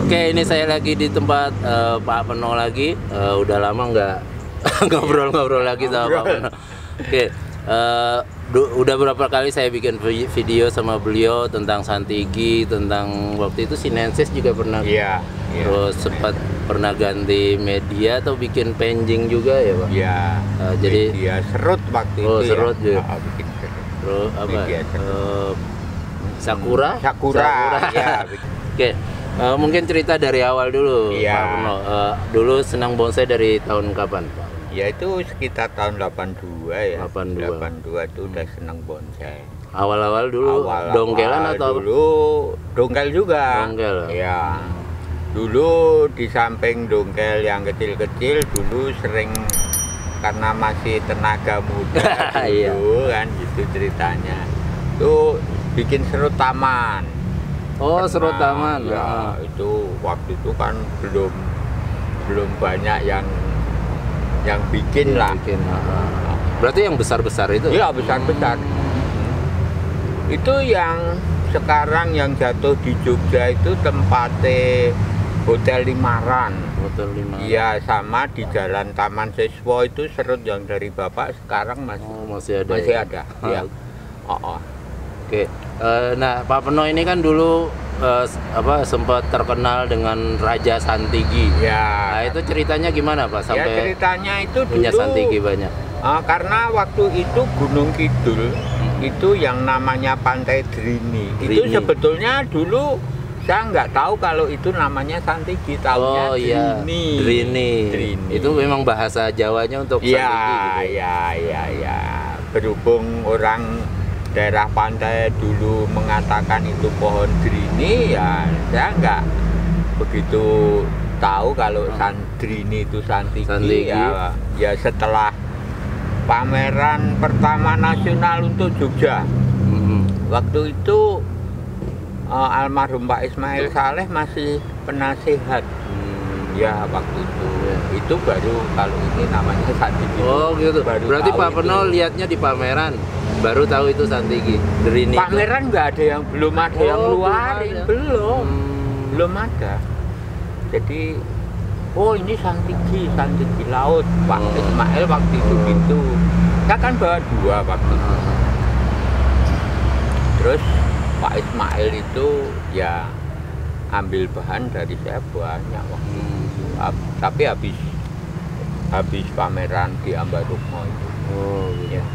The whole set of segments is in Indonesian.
Oke, ini saya lagi di tempat Pak Peno lagi. Udah lama nggak ngobrol-ngobrol lagi sama Pak Peno. Oke, udah berapa kali saya bikin video sama beliau tentang Santigi, tentang waktu itu Sinensis juga pernah. Iya. Terus sempat pernah ganti media atau bikin painting juga ya Pak? Iya. Jadi media serut waktu itu. serut ya. juga. Bikin serut. Terus apa? Media serut. Sakura? Ya. Oke, mungkin cerita dari awal dulu, Iya. Pak Peno. Dulu senang bonsai dari tahun kapan, Pak? Ya itu sekitar tahun 82 ya. 82 itu udah seneng bonsai. Awal-awal dulu dongkelan atau dulu dongkel juga. Dongkel. Ya. Dulu di samping dongkel yang kecil-kecil dulu sering karena masih tenaga muda Iya. dulu kan gitu ceritanya. Itu bikin serut taman. Oh, serut taman. Ya, itu waktu itu kan belum banyak yang bikin lah. Bikin. Berarti yang besar-besar itu? Iya, besar-besar. Itu yang sekarang yang jatuh di Jogja itu tempatnya Hotel Limaran. Hotel Limaran. Iya, sama di Jalan Taman Siswa itu serut yang dari Bapak sekarang masih ada. Masih ya? ada. Iya. Oke. Nah, Pak Peno ini kan dulu sempat terkenal dengan Raja Santigi. Ya. Nah, itu ceritanya gimana, Pak? Sampai ya, ceritanya itu punya dulu Santigi banyak. Karena waktu itu Gunung Kidul itu yang namanya Pantai Drini. Itu sebetulnya dulu saya nggak tahu kalau itu namanya Santigi, taunya Drini. Drini. Itu memang bahasa Jawanya untuk Santigi gitu. Ya. Berhubung orang daerah pantai dulu mengatakan itu pohon Drini, ya saya nggak begitu tahu kalau Drini itu Santigi. Ya setelah pameran pertama nasional untuk Jogja, waktu itu almarhum Pak Ismail Saleh masih penasihat. Ya waktu itu baru kalau ini namanya Santigi. Oh gitu. Berarti Pak Peno lihatnya di pameran baru tahu itu Santigi. Drini. Pameran nggak ada yang belum ada yang luarin, belum ada. Jadi ini Santigi laut. Pak Ismail waktu itu gitu. Kita kan bawa 2 waktu itu. Terus Pak Ismail itu ya ambil bahan dari saya banyak waktu itu. Tapi habis pameran di Ambarukmo itu. Oh gitu. Ya.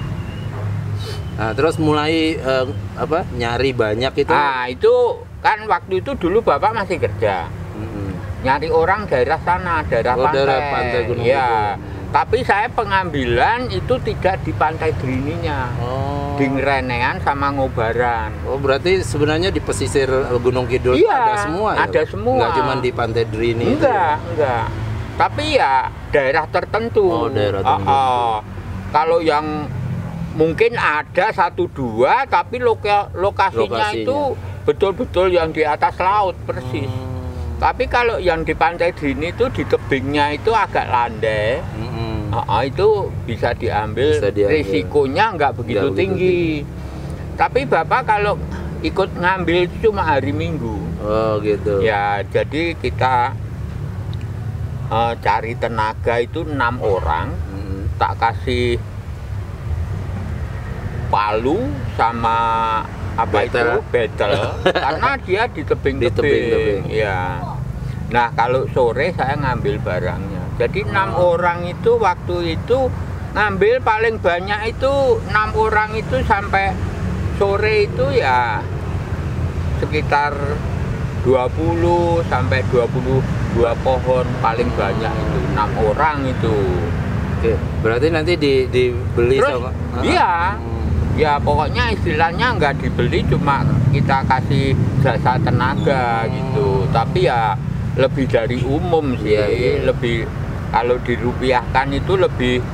Nah, terus mulai nyari banyak itu. Nah, itu kan waktu itu dulu Bapak masih kerja. Nyari orang daerah sana, daerah pantai. Gunung ya. Tapi saya pengambilan itu tidak di Pantai Drininya. Di Ngrenean sama Ngobaran. Oh, berarti sebenarnya di pesisir Gunung Kidul ada semua ya? Ada semua. Enggak cuma di Pantai Drini. Enggak. Tapi ya daerah tertentu. Oh, daerah tertentu. Kalau yang mungkin ada 1-2, tapi lokasinya itu betul-betul yang di atas laut persis. Tapi kalau yang di Pantai Drini itu di tebingnya itu agak landai. Itu bisa diambil. Risikonya nggak begitu tinggi. Tapi Bapak kalau ikut ngambil cuma hari Minggu. Oh gitu. Ya, jadi kita cari tenaga itu 6 orang. Tak kasih palu sama betel karena dia di tebing-tebing. Ya. Nah, kalau sore saya ngambil barangnya. Jadi 6 orang itu waktu itu ngambil paling banyak itu 6 orang itu sampai sore itu ya sekitar 20 sampai 22 pohon paling banyak itu 6 orang itu. Oke, berarti nanti dibeli terus, sama. Iya. Ya pokoknya istilahnya nggak dibeli, cuma kita kasih jasa tenaga gitu. Tapi ya lebih dari umum sih. Lebih kalau dirupiahkan itu lebih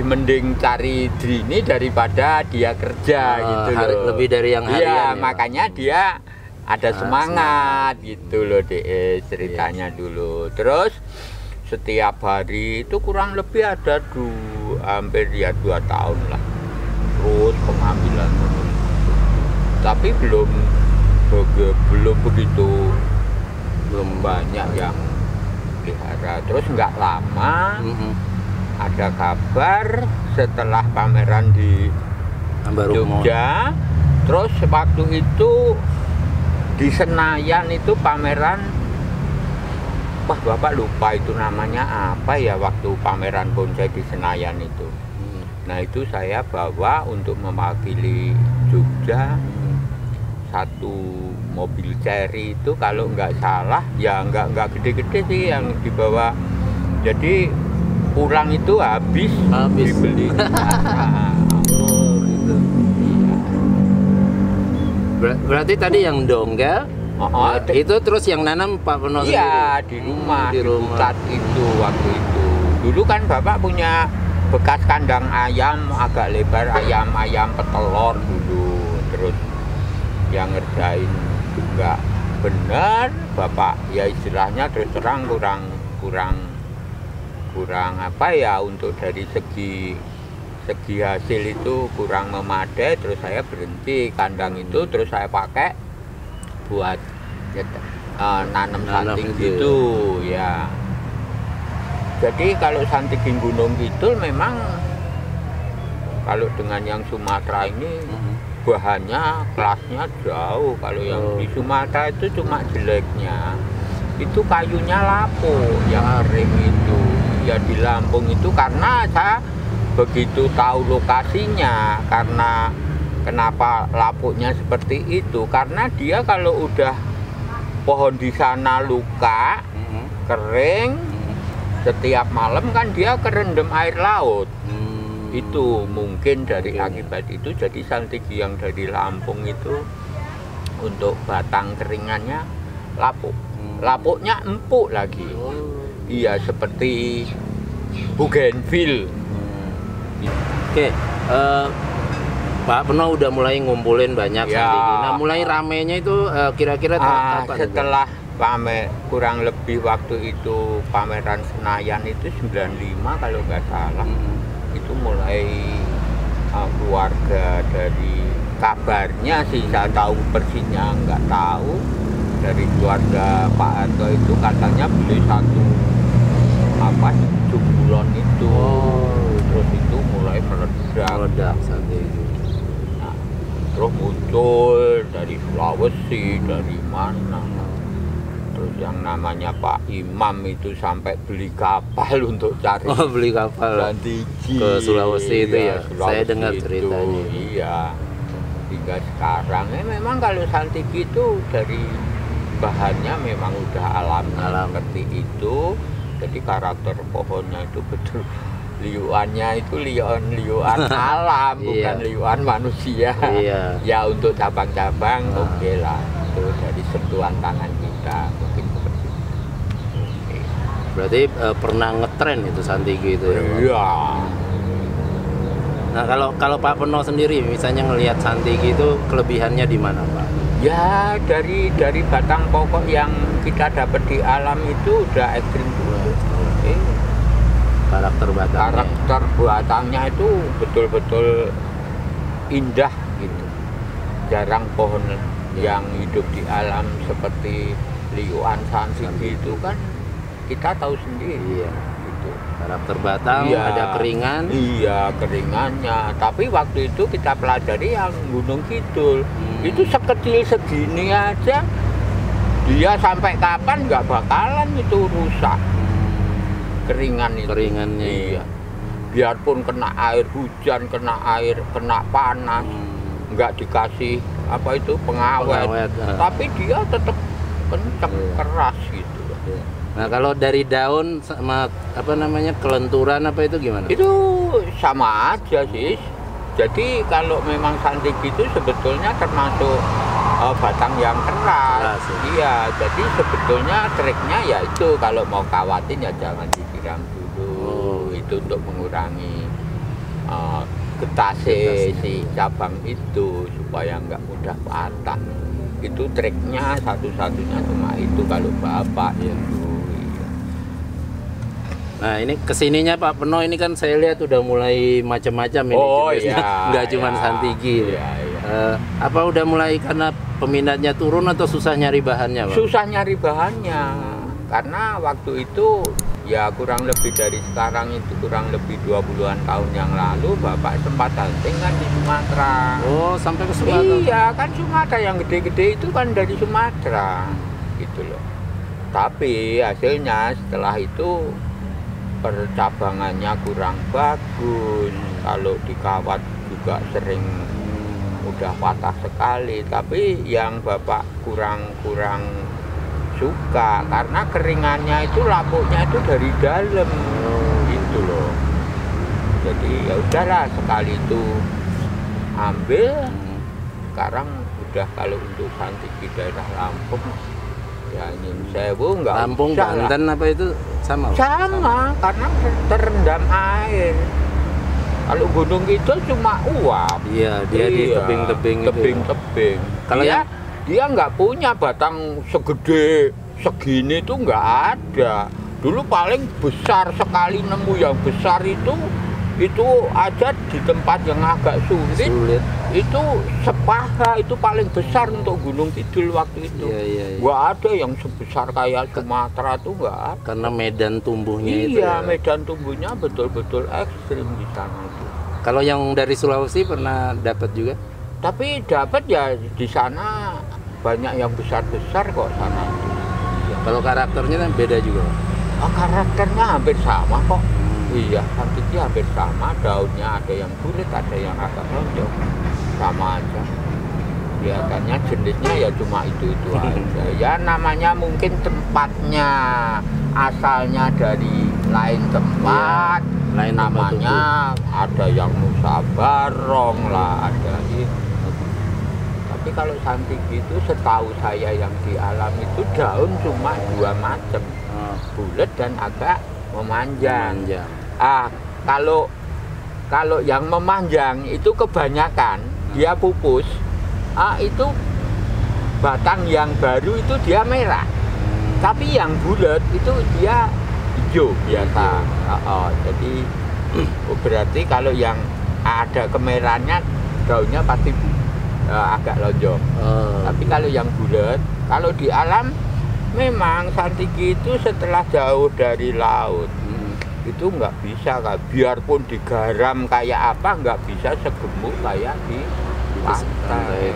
mending cari Drini daripada dia kerja gitu loh. Lebih dari yang harian. Iya, makanya dia ada semangat gitu loh ceritanya dulu. Terus setiap hari itu kurang lebih ada hampir 2 tahun lah terus pengambilan, tapi belum begitu banyak yang pelihara. Terus nggak lama ada kabar setelah pameran di Jogja, terus waktu itu di Senayan itu pameran, wah Bapak lupa itu namanya apa ya, waktu pameran bonsai di Senayan itu. Nah itu saya bawa untuk mewakili Jogja satu mobil Cherry itu, kalau nggak salah ya nggak gede-gede sih yang dibawa, jadi pulang itu habis dibeli. Gitu. Berarti tadi yang dongkel itu terus yang nanam Pak Peno sendiri? Iya, di rumah, di hutan itu waktu itu. Dulu kan Bapak punya bekas kandang ayam agak lebar, ayam petelur dulu. Terus yang ngerjain nggak benar Bapak, ya istilahnya terus terang kurang apa ya, untuk dari segi hasil itu kurang memadai. Terus saya berhenti kandang itu, terus saya pakai buat nanam santing gitu ya. Jadi kalau santing Gunung Kidul memang kalau dengan yang Sumatera ini bahannya kelasnya jauh. Kalau yang di Sumatera itu cuma jeleknya itu kayunya lapuk yang kering itu. Ya di Lampung itu karena saya begitu tahu lokasinya, karena kenapa lapuknya seperti itu, karena dia kalau udah pohon di sana luka kering, setiap malam kan dia kerendam air laut. Itu mungkin dari akibat itu, jadi santigi yang dari Lampung itu untuk batang keringannya lapuk, lapuknya empuk lagi. Iya, seperti bougainville. Oke, Pak Peno udah mulai ngumpulin banyak santigi. Nah, mulai ramenya itu kira-kira kapan? Setelah kurang lebih waktu itu pameran Senayan itu 95 kalau nggak salah. Itu mulai keluarga dari, kabarnya sih saya tahu persisnya nggak tahu, dari keluarga Pak Harto itu katanya beli satu jumbulan itu. Terus itu mulai meledak santigi. Nah, terus muncul dari Sulawesi, dari mana. Terus yang namanya Pak Imam itu sampai beli kapal untuk cari beli kapal santigi ke Sulawesi itu ya. Sulawesi saya dengar ceritanya. Iya, hingga sekarang memang kalau santigi itu dari bahannya memang udah alam seperti itu. Jadi karakter pohonnya itu betul liuannya itu liuan alam, bukan liuan manusia. Ya untuk cabang-cabang oke lah, itu dari sentuhan tangan kita mungkin seperti itu. Berarti pernah ngetren itu santigi itu ya? Iya. Nah kalau Pak Peno sendiri misalnya ngelihat santigi itu kelebihannya di mana Pak? Ya dari batang pokok yang kita dapat di alam itu udah ekstrim dulu. Karakter batangnya itu betul-betul indah gitu. Jarang pohon yang hidup di alam seperti liuan santigi itu kan kita tahu sendiri. Gitu. Karakter batang ada keringan. Iya, keringannya. Tapi waktu itu kita pelajari yang Gunung Kidul. Itu sekecil segini aja, dia sampai kapan nggak bakalan itu rusak. Keringannya. Iya. Biarpun kena air hujan, kena panas, nggak dikasih pengawet. Tapi dia tetap kencang, keras gitu. Nah kalau dari daun sama kelenturan itu gimana? Itu sama aja sih. Jadi kalau memang santigi itu sebetulnya termasuk batang yang keras. Iya, jadi sebetulnya triknya ya itu kalau mau kawatin ya jangan disiram dulu. Itu untuk mengurangi getase si cabang itu supaya nggak mudah patah. Itu triknya satu-satunya cuma itu kalau Bapak ya. Nah ini kesininya Pak Peno ini kan saya lihat udah mulai macam-macam ini jenisnya, nggak cuma santigi. Apa udah mulai karena peminatnya turun atau susah nyari bahannya Pak? Susah nyari bahannya. Karena waktu itu ya kurang lebih dari sekarang itu kurang lebih 20-an tahun yang lalu bapak sempat hunting kan di Sumatera. Oh, sampai ke Sumatera? Iya, kan Sumatera yang gede-gede itu kan dari Sumatera gitu loh. Tapi hasilnya setelah itu percabangannya kurang bagus. Kalau dikawat juga sering udah patah sekali. Tapi yang bapak kurang suka karena keringannya itu lapuknya itu dari dalam gitu loh. Jadi ya udahlah, sekali itu ambil. Sekarang udah kalau untuk Santiki daerah Lampung ya Nyun Sewu nggak Lampung, Banten apa itu sama? Sama, karena terendam air. Kalau Gunung Kidul cuma uap. Iya, dia di tebing-tebing itu. Tebing-tebing. Kalau dia nggak punya batang segede segini tuh nggak ada. Dulu paling besar sekali nemu yang besar itu aja di tempat yang agak sulit. Itu sepaha, itu paling besar untuk Gunung Kidul waktu itu. Iya. Nggak ada yang sebesar kayak Sumatera tuh nggak ada. Karena medan tumbuhnya itu. Iya, medan tumbuhnya betul-betul ekstrim di sana itu. Kalau yang dari Sulawesi pernah dapat juga? Tapi dapat ya di sana banyak yang besar-besar kok sana itu. Kalau karakternya kan beda juga? Oh, karakternya hampir sama kok. Iya, Santiki hampir sama, daunnya ada yang bulat, ada yang agak lonjong, sama aja. Kelihatannya jenisnya ya cuma itu aja. Ya namanya mungkin tempatnya asalnya dari lain tempat, lain namanya ada yang Nusa Barong lah, ada itu. Tapi kalau Santiki itu setahu saya yang di alam itu daun cuma 2 macam, bulat dan agak memanjang. Kalau yang memanjang itu kebanyakan dia pupus. Itu batang yang baru itu dia merah. Tapi yang bulat itu dia hijau biasa. Jadi berarti kalau yang ada kemerahannya daunnya pasti agak lonjong. Tapi kalau yang bulat, kalau di alam memang Santiki itu setelah jauh dari laut itu nggak bisa, biarpun digaram kayak apa nggak bisa segemuk kayak di pantai.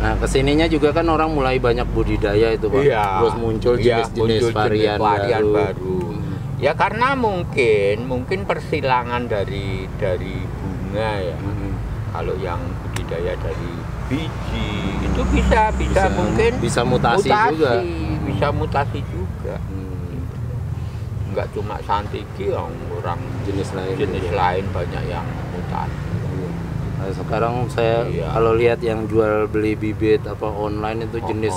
Nah, kesininya juga kan orang mulai banyak budidaya itu, Pak. Iya, terus muncul jenis-jenis varian baru. Ya karena mungkin persilangan dari bunga ya. Kalau yang budidaya dari biji itu bisa mungkin bisa mutasi juga. Bisa mutasi juga. Enggak cuma Santiki, orang jenis lain banyak yang mutasi. Nah, sekarang saya kalau lihat yang jual beli bibit apa online itu jenis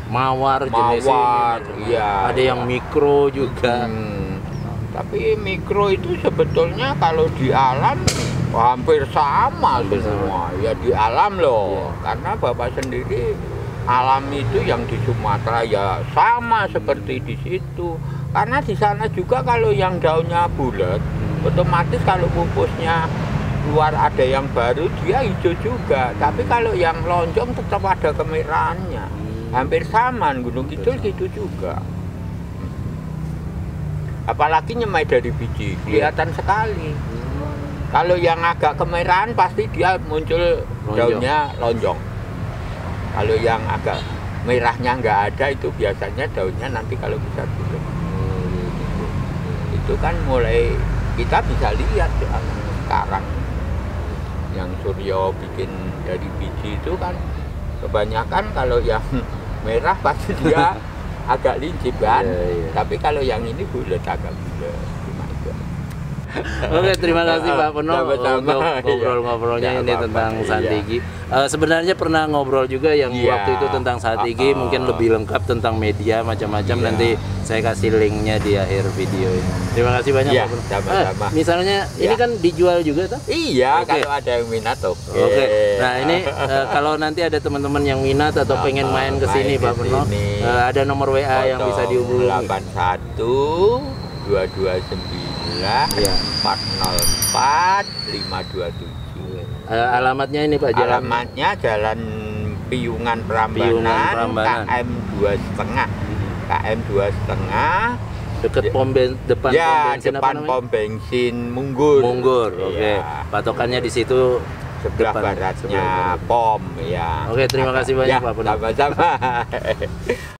mawar jenis ini. Iya, ada yang mikro juga. Tapi mikro itu sebetulnya kalau di alam hampir sama semua. Ya di alam loh. Karena Bapak sendiri alam itu yang di Sumatera ya sama seperti di situ. Karena di sana juga kalau yang daunnya bulat, otomatis kalau pupusnya keluar ada yang baru dia hijau juga. Tapi kalau yang lonjong tetap ada kemerahannya. Hampir sama, Gunung Kidul gitu juga. Apalagi nyemai dari biji, kelihatan sekali. Kalau yang agak kemerahan pasti dia muncul daunnya lonjong. Kalau yang agak merahnya nggak ada itu biasanya daunnya nanti kalau bisa bulat. Itu kan mulai kita bisa lihat sekarang yang Suryo bikin dari biji itu kan kebanyakan kalau yang merah pasti dia agak lincip kan. Tapi kalau yang ini bulat agak bulat. Oke, terima kasih Pak Peno untuk ngobrol-ngobrolnya ini tentang Santiki. Sebenarnya pernah ngobrol juga yang waktu itu tentang Santiki, mungkin lebih lengkap tentang media macam-macam. Nanti saya kasih linknya di akhir video ini. Terima kasih banyak Pak Peno. Sama-sama. Misalnya ini kan dijual juga toh? Iya, kalau ada yang minat tuh. Oke. Nah ini kalau nanti ada teman-teman yang minat atau pengen main ke sini Pak Peno, ada nomor WA yang bisa dihubungi. 81 229 404 527. Alamatnya ini Pak, alamatnya Jalan Piungan Prambanan, KM 2,5. KM 2,5 deket depan ya, pom bensin depan pom bensin Munggur. Munggur, oke. Ya. Patokannya di situ sebelah baratnya pom ya. Oke, terima kasih banyak ya, Pak Purnomo. Sama-sama.